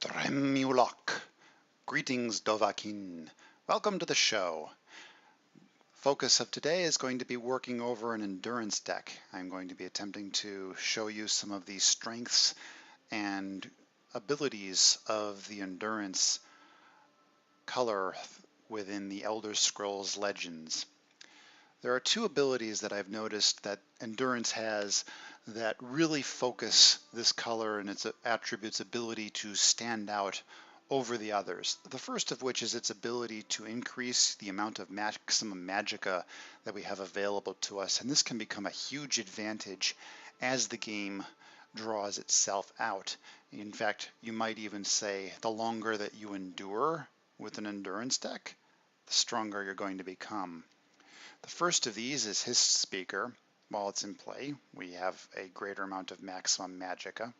Tremulok. Greetings, Dovahkiin. Welcome to the show. Focus of today is going to be working over an endurance deck. I'm going to be attempting to show you some of the strengths and abilities of the endurance color within the Elder Scrolls Legends. There are two abilities that I've noticed that endurance has that really focus this color and its attributes' ability to stand out over the others. The first of which is its ability to increase the amount of maximum magika that we have available to us, and this can become a huge advantage as the game draws itself out. In fact, you might even say the longer that you endure with an endurance deck, the stronger you're going to become. The first of these is his speaker. While it's in play, we have a greater amount of maximum magika.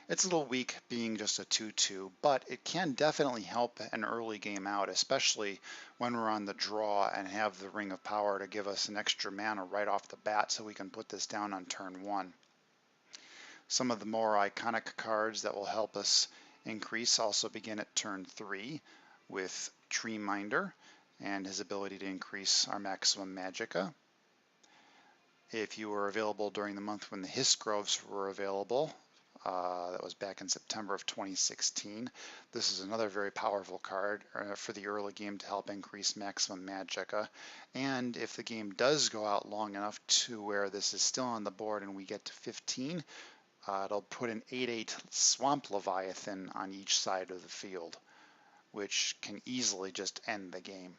It's a little weak being just a 2/2, but it can definitely help an early game out, especially when we're on the draw and have the Ring of Power to give us an extra mana right off the bat so we can put this down on turn 1. Some of the more iconic cards that will help us increase also begin at turn 3 with Tree Minder and his ability to increase our maximum magika. If you were available during the month when the Hissgroves were available, that was back in September of 2016, this is another very powerful card for the early game to help increase maximum magika. And if the game does go out long enough to where this is still on the board and we get to 15, it'll put an 8/8 Swamp Leviathan on each side of the field, which can easily just end the game.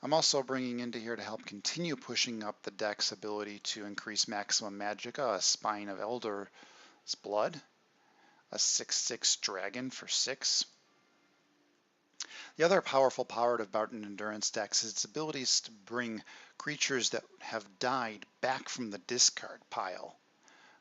I'm also bringing into here to help continue pushing up the deck's ability to increase maximum magika, a Spine of Elder's Blood, a 6/6 dragon for 6. The other powerful part about an endurance deck is its abilities to bring creatures that have died back from the discard pile.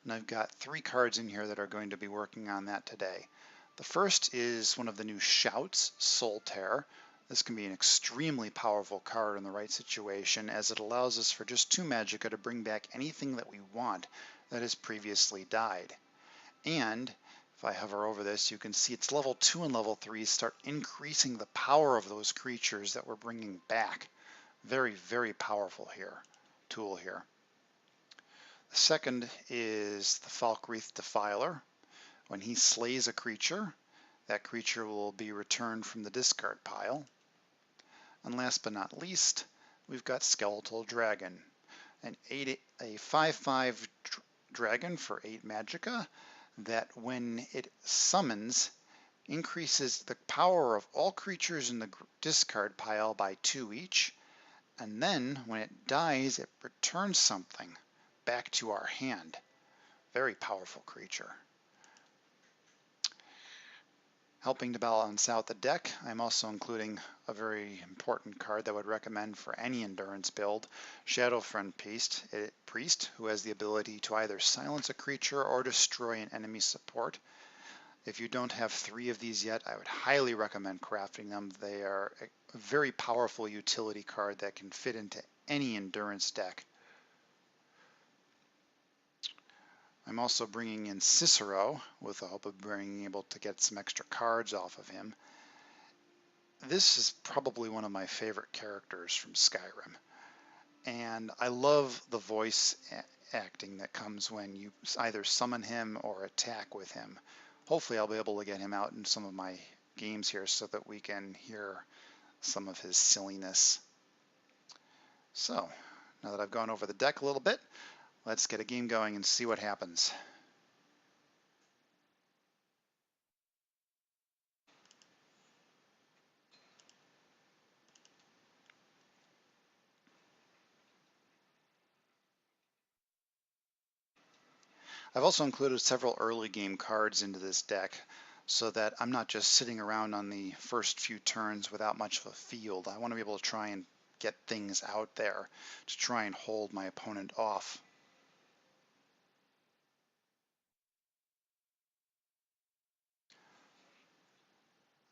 And I've got 3 cards in here that are going to be working on that today. The first is one of the new Shouts, Soul Tear. This can be an extremely powerful card in the right situation, as it allows us for just 2 magika to bring back anything that we want that has previously died. And if I hover over this, you can see its level 2 and level 3 start increasing the power of those creatures that we're bringing back. Very, very powerful tool here. The second is the Falkreath Defiler. When he slays a creature, that creature will be returned from the discard pile. And last but not least, we've got Skeletal Dragon, a 5/5 dragon for 8 magika that when it summons increases the power of all creatures in the discard pile by 2 each, and then when it dies it returns something back to our hand. Very powerful creature. Helping to balance out the deck, I'm also including a very important card that I would recommend for any endurance build, Shadowfront Priest, who has the ability to either silence a creature or destroy an enemy support. If you don't have 3 of these yet, I would highly recommend crafting them. They are a very powerful utility card that can fit into any endurance deck. I'm also bringing in Cicero with the hope of being able to get some extra cards off of him. This is probably one of my favorite characters from Skyrim, and I love the voice acting that comes when you either summon him or attack with him. Hopefully I'll be able to get him out in some of my games here so that we can hear some of his silliness. So, now that I've gone over the deck a little bit, let's get a game going and see what happens. I've also included several early game cards into this deck so that I'm not just sitting around on the first few turns without much of a field. I want to be able to try and get things out there to try and hold my opponent off.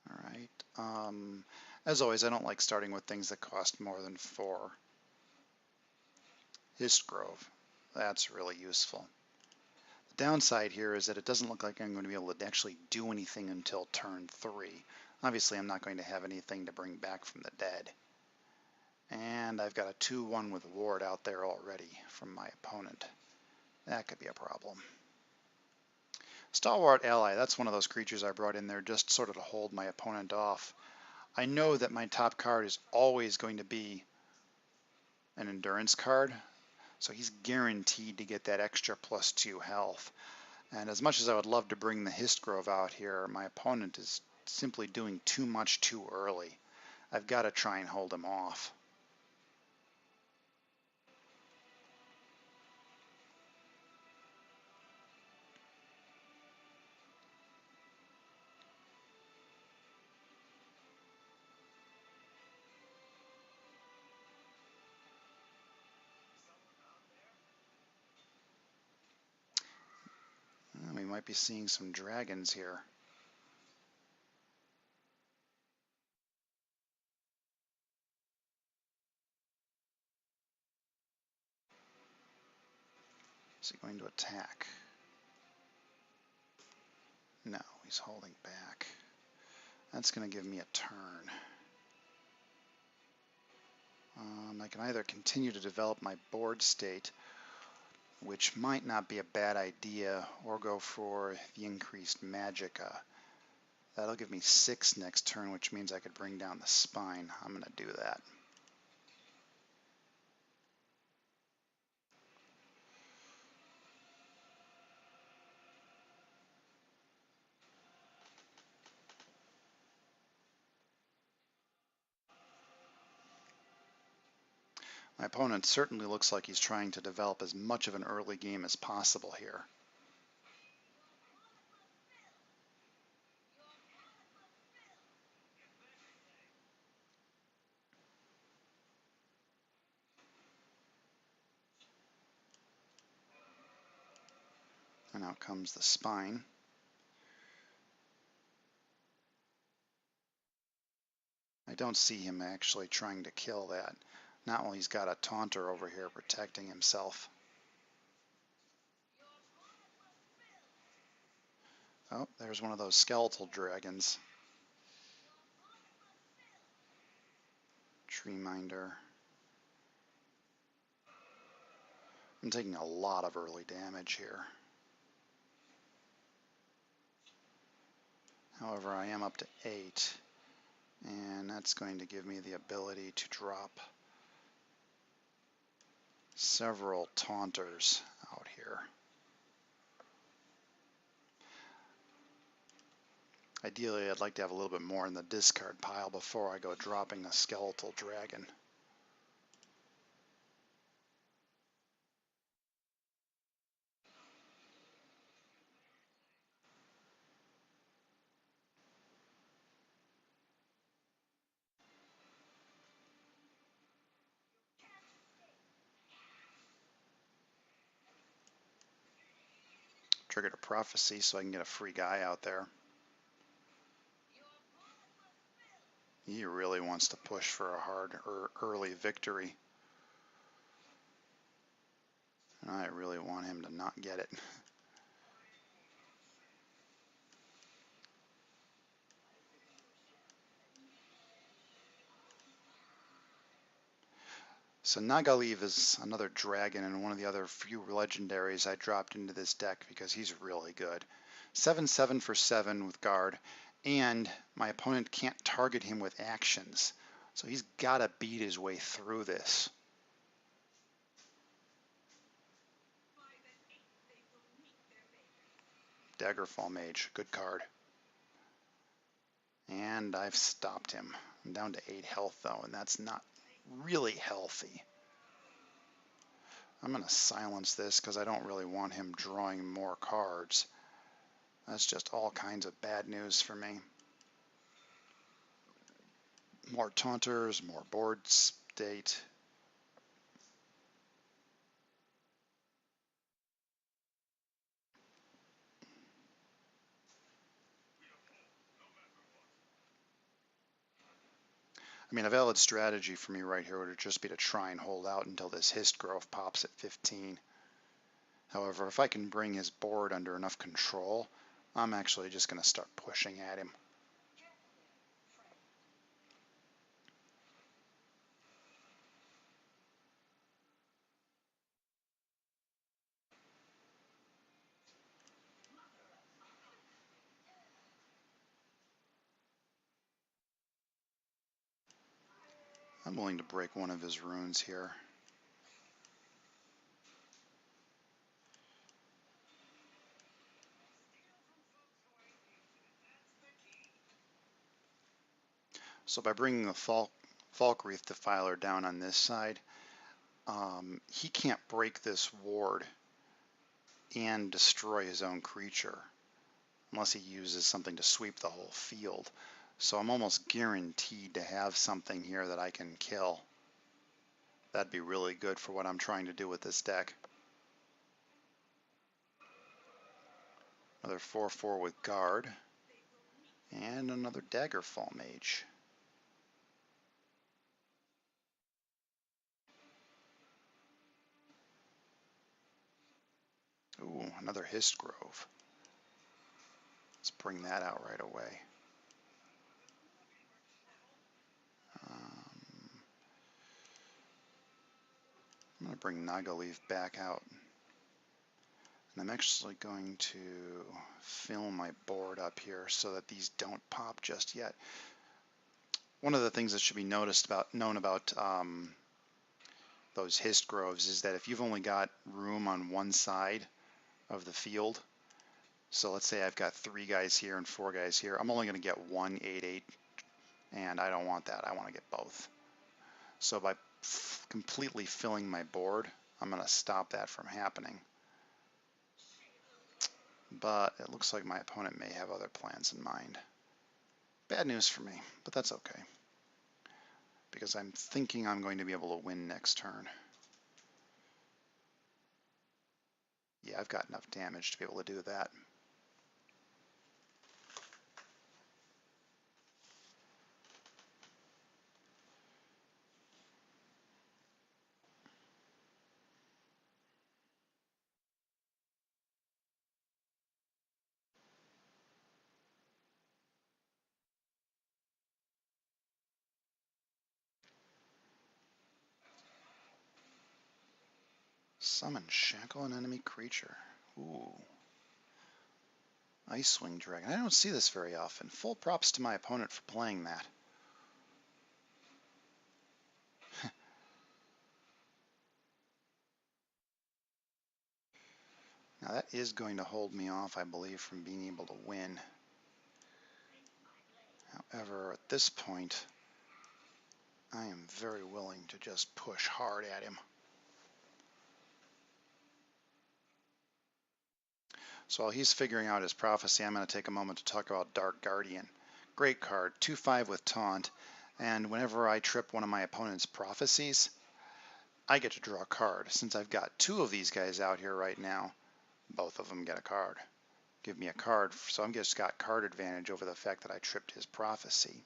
All right. As always, I don't like starting with things that cost more than 4. Hissgrove, that's really useful. The downside here is that it doesn't look like I'm going to be able to actually do anything until turn 3. Obviously, I'm not going to have anything to bring back from the dead. And I've got a 2-1 with Ward out there already from my opponent. That could be a problem. Stalwart Ally, that's one of those creatures I brought in there just sort of to hold my opponent off. I know that my top card is always going to be an endurance card, so he's guaranteed to get that extra +2 health. And as much as I would love to bring the Histgrove out here, my opponent is simply doing too much too early. I've got to try and hold him off. We might be seeing some dragons here. Is he going to attack? No, he's holding back. That's going to give me a turn. I can either continue to develop my board state, which might not be a bad idea, or go for the increased magika. That'll give me 6 next turn, which means I could bring down the spine. I'm going to do that. My opponent certainly looks like he's trying to develop as much of an early game as possible here. And out comes the spine. I don't see him actually trying to kill that. Not while he's got a taunter over here protecting himself. Oh, there's one of those skeletal dragons. Tree Minder. I'm taking a lot of early damage here. However, I am up to 8, and that's going to give me the ability to drop several taunters out here. Ideally, I'd like to have a little bit more in the discard pile before I go dropping a skeletal dragon. Triggered a prophecy so I can get a free guy out there. He really wants to push for a hard early victory. And I really want him to not get it. So Nagalev is another dragon and one of the other few legendaries I dropped into this deck because he's really good. 7/7 for 7 with guard, and my opponent can't target him with actions. So he's got to beat his way through this. Daggerfall Mage, good card. And I've stopped him. I'm down to 8 health though, and that's not really healthy. I'm going to silence this because I don't really want him drawing more cards. That's just all kinds of bad news for me. More taunters, more board state. I mean, a valid strategy for me right here would just be to try and hold out until this Histgrove pops at 15. However, if I can bring his board under enough control, I'm actually just going to start pushing at him. I'm willing to break one of his runes here. So by bringing the Falkreath Defiler down on this side, he can't break this ward and destroy his own creature unless he uses something to sweep the whole field. So I'm almost guaranteed to have something here that I can kill. That'd be really good for what I'm trying to do with this deck. Another 4/4 with guard, and another Daggerfall Mage. Ooh, another Hist Grove. Let's bring that out right away. I'm going to bring Nagaleaf back out. And I'm actually going to fill my board up here so that these don't pop just yet. One of the things that should be known about those Hist Groves is that if you've only got room on one side of the field, so let's say I've got 3 guys here and 4 guys here, I'm only going to get one 8/8, and I don't want that. I want to get both. So by completely filling my board, I'm going to stop that from happening. But it looks like my opponent may have other plans in mind. Bad news for me, but that's okay, because I'm thinking I'm going to be able to win next turn. Yeah, I've got enough damage to be able to do that. Summon, shackle an enemy creature. Ooh. Icewing Dragon. I don't see this very often. Full props to my opponent for playing that. Now that is going to hold me off, I believe, from being able to win. However, at this point, I am very willing to just push hard at him. So while he's figuring out his prophecy, I'm going to take a moment to talk about Dark Guardian. Great card, 2/5 with taunt, and whenever I trip one of my opponent's prophecies, I get to draw a card. Since I've got 2 of these guys out here right now, both of them get a card. Give me a card, so I've just got card advantage over the fact that I tripped his prophecy.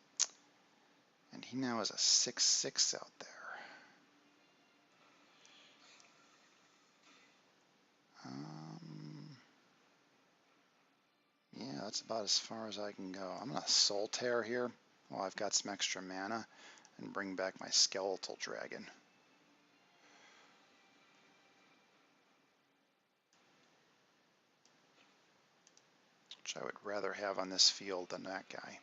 And he now has a 6/6 out there. Yeah, that's about as far as I can go. I'm going to Soul Tear here while I've got some extra mana and bring back my Skeletal Dragon. Which I would rather have on this field than that guy.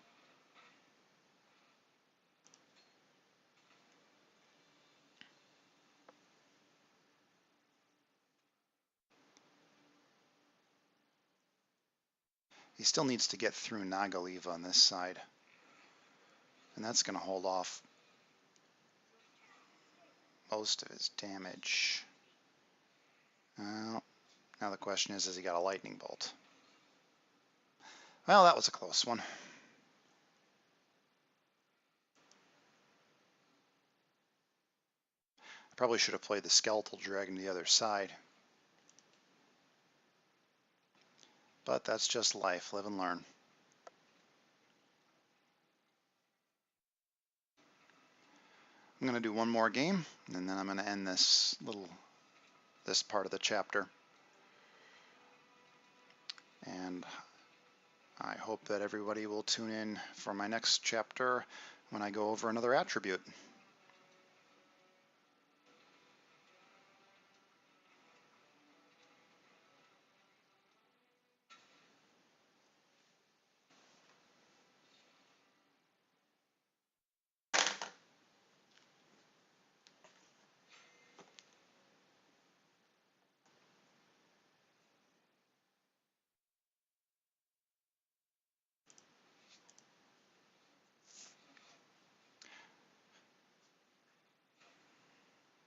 He still needs to get through Nagaleaf on this side. And that's going to hold off most of his damage. Well, now the question is, has he got a Lightning Bolt? Well, that was a close one. I probably should have played the Skeletal Dragon to the other side. But that's just life. Live and learn. I'm going to do one more game, and then I'm going to end this part of the chapter. And I hope that everybody will tune in for my next chapter when I go over another attribute.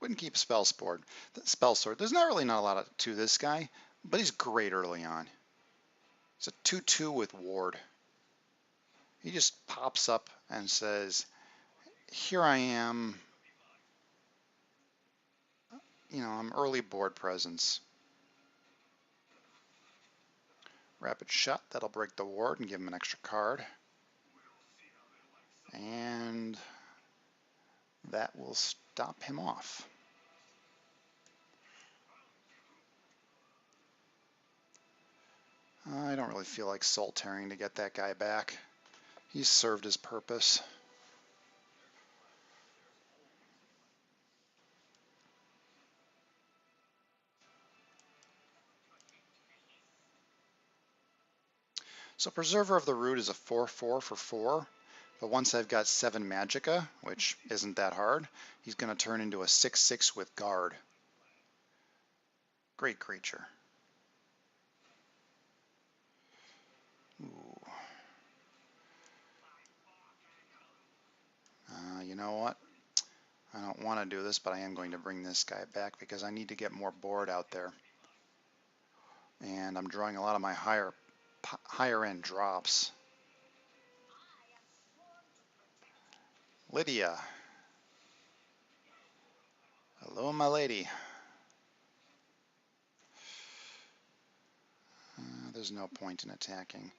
Wouldn't keep spell sword. There's not really not a lot to this guy, but he's great early on. It's a 2/2 with ward. He just pops up and says, "Here I am. I'm early board presence. Rapid shot. That'll break the ward and give him an extra card, and that will stop him off." I don't really feel like soul tearing to get that guy back. He's served his purpose. So Preserver of the Root is a 4/4 for 4, but once I've got 7 magika, which isn't that hard, he's going to turn into a 6/6 with guard. Great creature. Ooh. You know what? I don't want to do this, but I am going to bring this guy back because I need to get more board out there. And I'm drawing a lot of my higher end drops. Lydia. Hello, my lady. There's no point in attacking.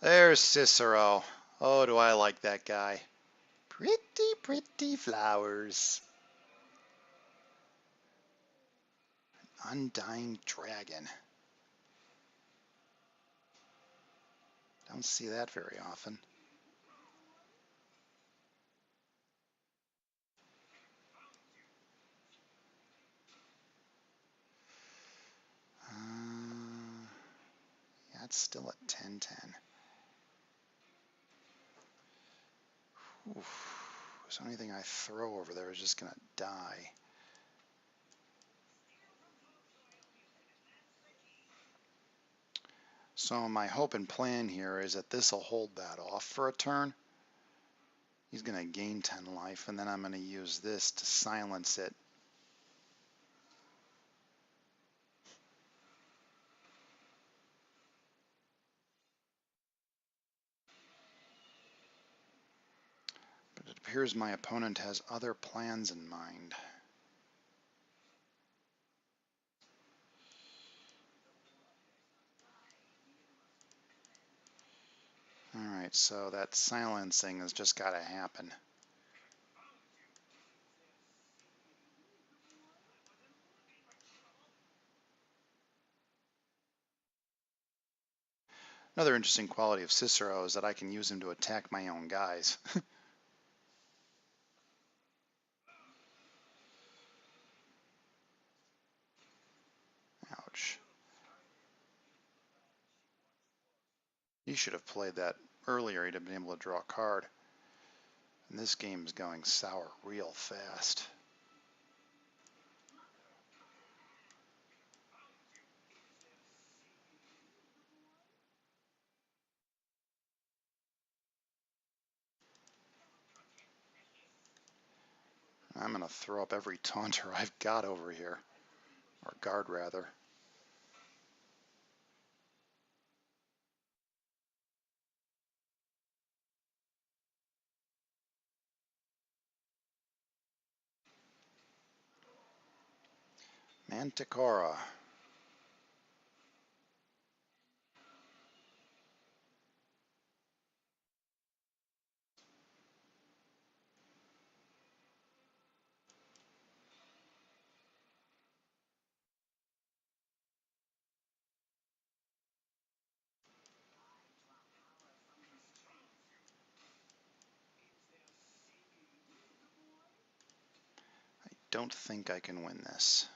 There's Cicero. Oh, do I like that guy. Pretty, pretty flowers. Undying Dragon. Don't see that very often. Yeah, it's still at 10/10. So anything I throw over there is just going to die. So my hope and plan here is that this will hold that off for a turn. He's going to gain 10 life, and then I'm going to use this to silence it. But it appears my opponent has other plans in mind. Alright, so that silencing has just got to happen. Another interesting quality of Cicero is that I can use him to attack my own guys. Ouch. He should have played that earlier. He'd have been able to draw a card. And this game is going sour real fast. I'm going to throw up every taunter I've got over here. Or guard, rather. Manticora. don't think I can win this.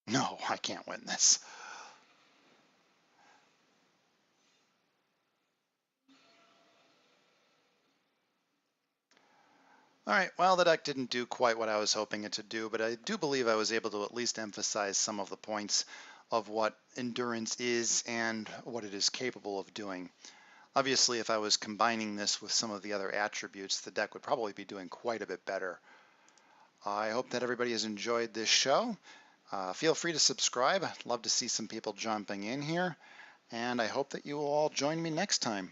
No, I can't win this. All right, well, the deck didn't do quite what I was hoping it to do, but I do believe I was able to at least emphasize some of the points of what endurance is and what it is capable of doing. Obviously, if I was combining this with some of the other attributes, the deck would probably be doing quite a bit better. I hope that everybody has enjoyed this show. Feel free to subscribe. I'd love to see some people jumping in here, and I hope that you will all join me next time.